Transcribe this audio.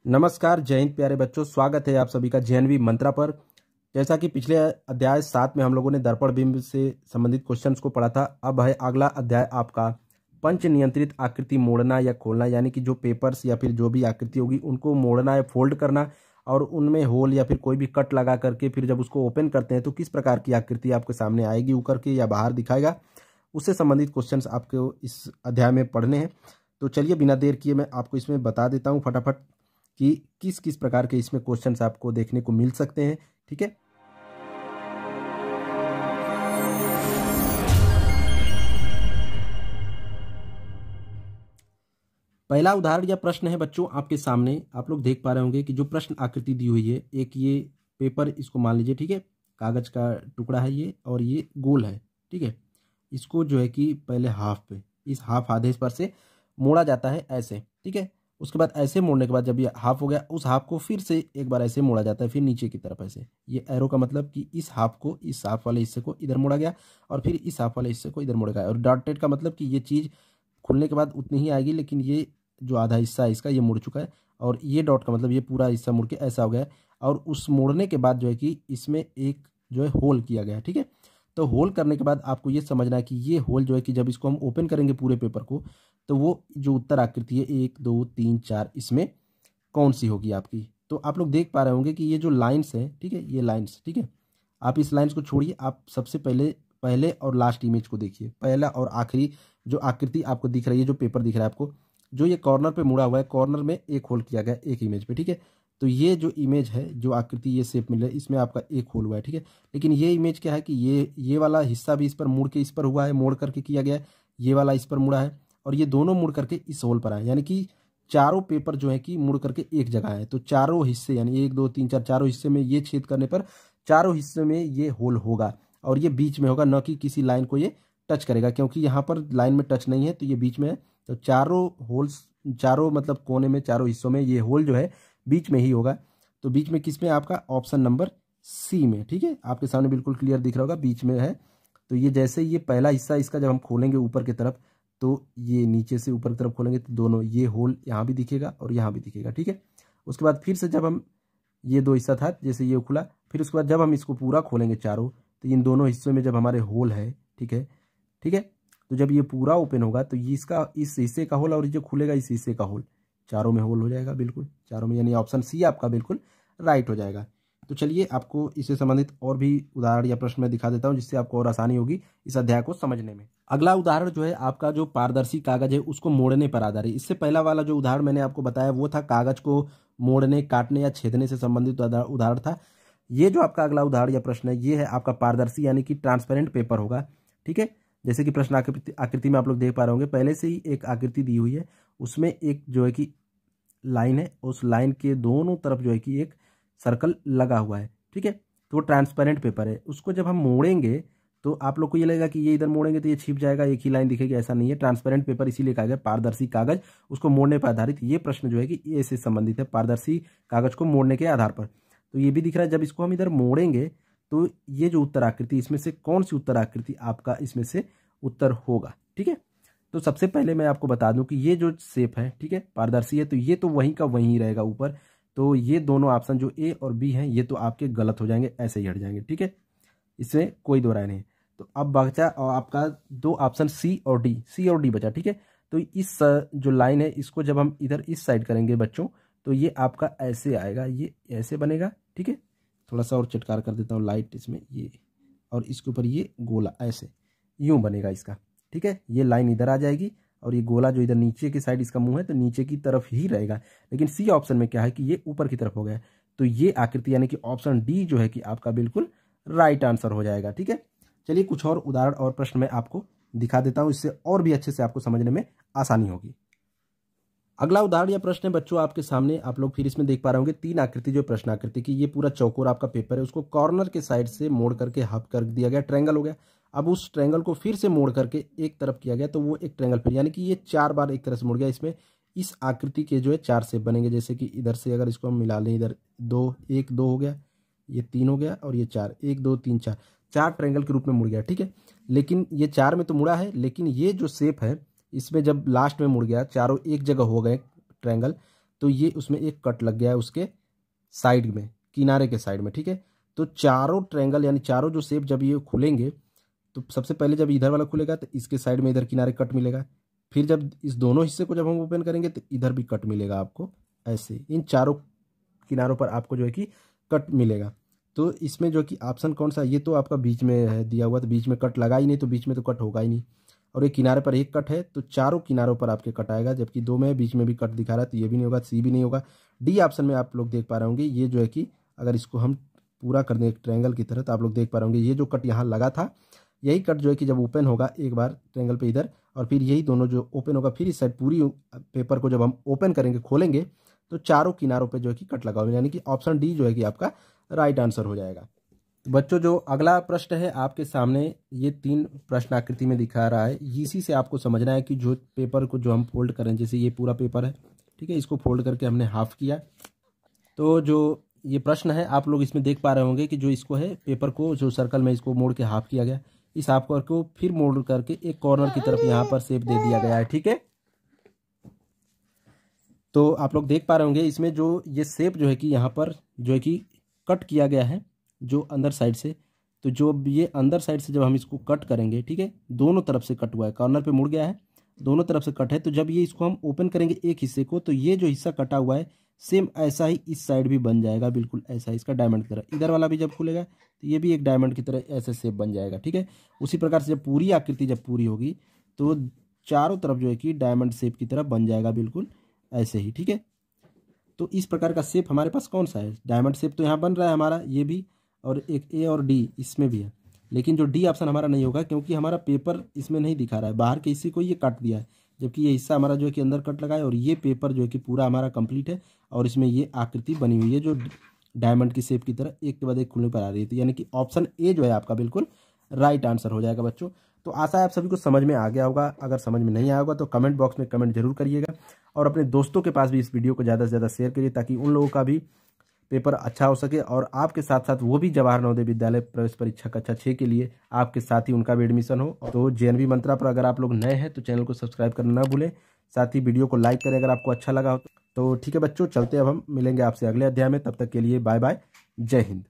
नमस्कार, जय हिंद प्यारे बच्चों। स्वागत है आप सभी का जेएनवी मंत्रा पर। जैसा कि पिछले अध्याय 7 में हम लोगों ने दर्पण बिंब से संबंधित क्वेश्चंस को पढ़ा था, अब है अगला अध्याय आपका पंच नियंत्रित आकृति मोड़ना या खोलना, यानी कि जो पेपर्स या फिर जो भी आकृति होगी उनको मोड़ना या फोल्ड करना और उनमें होल या फिर कोई भी कट लगा करके फिर जब उसको ओपन करते हैं तो किस प्रकार की आकृति आपके सामने आएगी, उकर के या बाहर दिखाएगा, उससे संबंधित क्वेश्चंस आपको इस अध्याय में पढ़ने हैं। तो चलिए बिना देर किए मैं आपको इसमें बता देता हूँ फटाफट कि किस किस प्रकार के इसमें क्वेश्चंस आपको देखने को मिल सकते हैं। ठीक है, पहला उदाहरण या प्रश्न है बच्चों आपके सामने। आप लोग देख पा रहे होंगे कि जो प्रश्न आकृति दी हुई है, एक ये पेपर इसको मान लीजिए, ठीक है, कागज का टुकड़ा है ये और ये गोल है। ठीक है, इसको जो है कि पहले हाफ पे, इस हाफ आधे पर से मोड़ा जाता है ऐसे। ठीक है, उसके बाद ऐसे मोड़ने के बाद जब ये हाफ हो गया, उस हाफ को फिर से एक बार ऐसे मोड़ा जाता है, फिर नीचे की तरफ ऐसे। ये एरो का मतलब कि इस हाफ को, इस हाफ वाले हिस्से को इधर मोड़ा गया और फिर इस हाफ वाले हिस्से को इधर मोड़ा गया। और डॉटेड का मतलब कि ये चीज़ खुलने के बाद उतनी ही आएगी, लेकिन ये जो आधा हिस्सा है इसका ये मुड़ चुका है। और ये डॉट का मतलब ये पूरा हिस्सा मुड़ के ऐसा हो गया है। और उस मोड़ने के बाद जो है कि इसमें एक जो है होल किया गया है। ठीक है, तो होल करने के बाद आपको ये समझना है कि ये होल जो है कि जब इसको हम ओपन करेंगे पूरे पेपर को, तो वो जो उत्तर आकृति है 1 2 3 4 इसमें कौन सी होगी आपकी। तो आप लोग देख पा रहे होंगे कि ये जो लाइन्स है, ठीक है, ये लाइन्स, ठीक है, आप इस लाइन्स को छोड़िए, आप सबसे पहले और लास्ट इमेज को देखिए। पहला और आखिरी जो आकृति आपको दिख रही है, जो पेपर दिख रहा है आपको, जो ये कॉर्नर पे मुड़ा हुआ है, कॉर्नर में एक होल किया गया एक इमेज पे। ठीक है, तो ये जो इमेज है, जो आकृति ये शेप मिल रहा है, इसमें आपका एक होल हुआ है। ठीक है, लेकिन ये इमेज क्या है कि ये वाला हिस्सा भी इस पर मुड़ के इस पर हुआ है, मोड़ करके किया गया है, ये वाला इस पर मुड़ा है और ये दोनों मुड़ करके इस होल पर आए, यानी कि चारों पेपर जो है कि मुड़ करके एक जगह है। तो चारों हिस्से यानी 1 2 3 4 चारों हिस्से में ये छेद करने पर चारों हिस्से में ये होल होगा और ये बीच में होगा, न कि किसी लाइन को ये टच करेगा, क्योंकि यहाँ पर लाइन में टच नहीं है तो ये बीच में है। तो चारों होल्स, चारों मतलब कोने में, चारों हिस्सों में ये होल जो है बीच में ही होगा। तो बीच में किस में? आपका ऑप्शन नंबर सी में। ठीक है, आपके सामने बिल्कुल क्लियर दिख रहा होगा, बीच में है। तो ये जैसे ये पहला हिस्सा इसका जब हम खोलेंगे ऊपर की तरफ, तो ये नीचे से ऊपर की तरफ खोलेंगे तो दोनों ये होल यहाँ भी दिखेगा और यहाँ भी दिखेगा। ठीक है, उसके बाद फिर से जब हम, ये दो हिस्सा था, जैसे ये खुला, फिर उसके बाद जब हम इसको पूरा खोलेंगे चारों, तो इन दोनों हिस्सों में जब हमारे होल है, ठीक है, ठीक है, तो जब ये पूरा ओपन होगा तो ये इसका, इस हिस्से का होल और जो खुलेगा इस हिस्से का होल, चारों में होल हो जाएगा, बिल्कुल चारों में, यानी ऑप्शन सी आपका बिल्कुल राइट हो जाएगा। तो चलिए आपको इससे संबंधित और भी उदाहरण या प्रश्न मैं दिखा देता हूं, जिससे आपको और आसानी होगी इस अध्याय को समझने में। अगला उदाहरण जो है आपका, जो पारदर्शी कागज है उसको मोड़ने पर आधारित। इससे पहला वाला जो उदाहरण मैंने आपको बताया वो था कागज को मोड़ने, काटने या छेदने से संबंधित उदाहरण था। ये जो आपका अगला उदाहरण या प्रश्न है, ये है आपका पारदर्शी यानी कि ट्रांसपेरेंट पेपर होगा। ठीक है, जैसे कि प्रश्न आकृति में आप लोग देख पा रहे होंगे, पहले से ही एक आकृति दी हुई है, उसमें एक जो है कि लाइन है, उस लाइन के दोनों तरफ जो है कि एक सर्कल लगा हुआ है। ठीक है, तो वो ट्रांसपेरेंट पेपर है। उसको जब हम मोड़ेंगे तो आप लोग को ये लगेगा कि ये इधर मोड़ेंगे तो ये छिप जाएगा, एक ही लाइन दिखेगी, ऐसा नहीं है। ट्रांसपेरेंट पेपर इसीलिए कहा गया पारदर्शी कागज, उसको मोड़ने पर आधारित। ये प्रश्न जो है कि ये से संबंधित है, पारदर्शी कागज को मोड़ने के आधार पर। तो ये भी दिख रहा है, जब इसको हम इधर मोड़ेंगे तो ये जो उत्तर आकृति, इसमें से कौन सी उत्तर आकृति आपका इसमें से उत्तर होगा। ठीक है, तो सबसे पहले मैं आपको बता दूं कि ये जो शेप है, ठीक है, पारदर्शी है, तो ये तो वहीं का वहीं रहेगा ऊपर। तो ये दोनों ऑप्शन जो ए और बी हैं, ये तो आपके गलत हो जाएंगे, ऐसे ही हट जाएंगे। ठीक है, इसमें कोई दो राय नहीं। तो अब बचा आपका दो ऑप्शन सी और डी बचा। ठीक है, तो इस जो लाइन है इसको जब हम इधर इस साइड करेंगे बच्चों, तो ये आपका ऐसे आएगा, ये ऐसे बनेगा। ठीक है, थोड़ा सा और चटकार कर देता हूँ लाइट इसमें, ये, और इसके ऊपर ये गोला ऐसे यूं बनेगा इसका। ठीक है, ये लाइन इधर आ जाएगी और ये गोला जो इधर नीचे की साइड इसका मुंह है, तो नीचे की तरफ ही रहेगा। लेकिन सी ऑप्शन में क्या है कि ये ऊपर की तरफ हो गया है। तो ये आकृति यानी कि ऑप्शन डी जो है कि आपका बिल्कुल राइट आंसर हो जाएगा। ठीक है, चलिए कुछ और उदाहरण और प्रश्न मैं आपको दिखा देता हूं, इससे और भी अच्छे से आपको समझने में आसानी होगी। अगला उदाहरण या प्रश्न है बच्चों आपके सामने, आप लोग फिर इसमें देख पा रहे होंगे तीन आकृति, जो प्रश्न आकृति की, ये पूरा चौकोर आपका पेपर है, उसको कॉर्नर के साइड से मोड़ करके हाफ कर दिया गया, ट्रायंगल हो गया। अब उस ट्रायंगल को फिर से मोड़ करके एक तरफ किया गया, तो वो एक ट्रायंगल फिर, यानी कि ये 4 बार एक तरह से मुड़ गया। इसमें इस आकृति के जो है 4 शेप बनेंगे, जैसे कि इधर से अगर इसको हम मिला लें, इधर 2 1 2 हो गया, ये 3 हो गया और ये 4 1 2 3 4, 4 ट्रायंगल के रूप में मुड़ गया। ठीक है, लेकिन ये 4 में तो मुड़ा है, लेकिन ये जो शेप है इसमें जब लास्ट में मुड़ गया, चारों एक जगह हो गए ट्रायंगल, तो ये उसमें एक कट लग गया है उसके साइड में, किनारे के साइड में, ठीक है। तो चारों ट्रायंगल यानी चारों जो शेप जब ये खुलेंगे तो सबसे पहले जब इधर वाला खुलेगा तो इसके साइड में इधर किनारे कट मिलेगा, फिर जब इस दोनों हिस्से को जब हम ओपन करेंगे तो इधर भी कट मिलेगा आपको, ऐसे इन चारों किनारों पर आपको जो है कि कट मिलेगा। तो इसमें जो कि ऑप्शन कौन सा, ये तो आपका बीच में है दिया हुआ, तो बीच में कट लगा ही नहीं, तो बीच में तो कट होगा ही नहीं। और ये किनारे पर एक कट है तो चारों किनारों पर आपके कट आएगा, जबकि दो में बीच में भी कट दिखा रहा है, तो ये भी नहीं होगा, सी भी नहीं होगा। डी ऑप्शन में आप लोग देख पा रहे होंगे, ये जो है कि अगर इसको हम पूरा कर दें एक ट्रायंगल की तरह, तो आप लोग देख पा रहे होंगे ये जो कट यहाँ लगा था, यही कट जो है कि जब ओपन होगा एक बार ट्रायंगल पे इधर, और फिर यही दोनों जो ओपन होगा, फिर इस साइड पूरी पेपर को जब हम ओपन करेंगे, खोलेंगे, तो चारों किनारों पे जो है कि कट लगा होगा, यानी कि ऑप्शन डी जो है कि आपका राइट आंसर हो जाएगा। तो बच्चों जो अगला प्रश्न है आपके सामने, ये 3 प्रश्न आकृति में दिखा रहा है, इसी से आपको समझना है कि जो पेपर को जो हम फोल्ड करें, जैसे ये पूरा पेपर है, ठीक है, इसको फोल्ड करके हमने हाफ किया, तो जो ये प्रश्न है आप लोग इसमें देख पा रहे होंगे कि जो इसको है पेपर को जो सर्कल में इसको मोड़ के हाफ किया गया, इस हाफ को फिर मोड़ करके एक कॉर्नर की तरफ यहाँ पर शेप दे दिया गया है, ठीक है। तो आप लोग देख पा रहे होंगे इसमें जो ये शेप जो है कि यहाँ पर जो है कि कट किया गया है जो अंदर साइड से, तो जो ये अंदर साइड से जब हम इसको कट करेंगे, ठीक है, दोनों तरफ से कट हुआ है, कॉर्नर पे मुड़ गया है, दोनों तरफ से कट है, तो जब ये इसको हम ओपन करेंगे एक हिस्से को, तो ये जो हिस्सा कटा हुआ है सेम ऐसा ही इस साइड भी बन जाएगा, बिल्कुल ऐसा इसका डायमंड की तरह। इधर वाला भी जब खुलेगा तो ये भी एक डायमंड की तरह ऐसे शेप बन जाएगा, ठीक है। उसी प्रकार से जब पूरी आकृति जब पूरी होगी तो चारों तरफ जो है कि डायमंड शेप की तरह बन जाएगा, बिल्कुल ऐसे ही, ठीक है। तो इस प्रकार का शेप हमारे पास कौन सा है, डायमंड शेप तो यहाँ बन रहा है हमारा, ये भी, और एक ए और डी इसमें भी है, लेकिन जो डी ऑप्शन हमारा नहीं होगा क्योंकि हमारा पेपर इसमें नहीं दिखा रहा है, बाहर के हिस्से को ये काट दिया है, जबकि ये हिस्सा हमारा जो है कि अंदर कट लगा है, और ये पेपर जो है कि पूरा हमारा कंप्लीट है, और इसमें ये आकृति बनी हुई है जो डायमंड की शेप की तरह एक के बाद एक खुलने पर आ रही थी, यानी कि ऑप्शन ए जो है आपका बिल्कुल राइट आंसर हो जाएगा बच्चों। तो आशा है आप सभी को समझ में आ गया होगा, अगर समझ में नहीं आया होगा तो कमेंट बॉक्स में कमेंट जरूर करिएगा, और अपने दोस्तों के पास भी इस वीडियो को ज़्यादा से ज़्यादा शेयर करिए, ताकि उन लोगों का भी पेपर अच्छा हो सके, और आपके साथ साथ वो भी जवाहर नवोदय विद्यालय प्रवेश परीक्षा कक्षा 6 के लिए आपके साथ ही उनका भी एडमिशन हो। तो जेएनवी मंत्रा पर अगर आप लोग नए हैं तो चैनल को सब्सक्राइब करना ना भूलें, साथ ही वीडियो को लाइक करें अगर आपको अच्छा लगा हो। तो ठीक है बच्चों, चलते अब हम मिलेंगे आपसे अगले अध्याय में, तब तक के लिए बाय बाय, जय हिंद।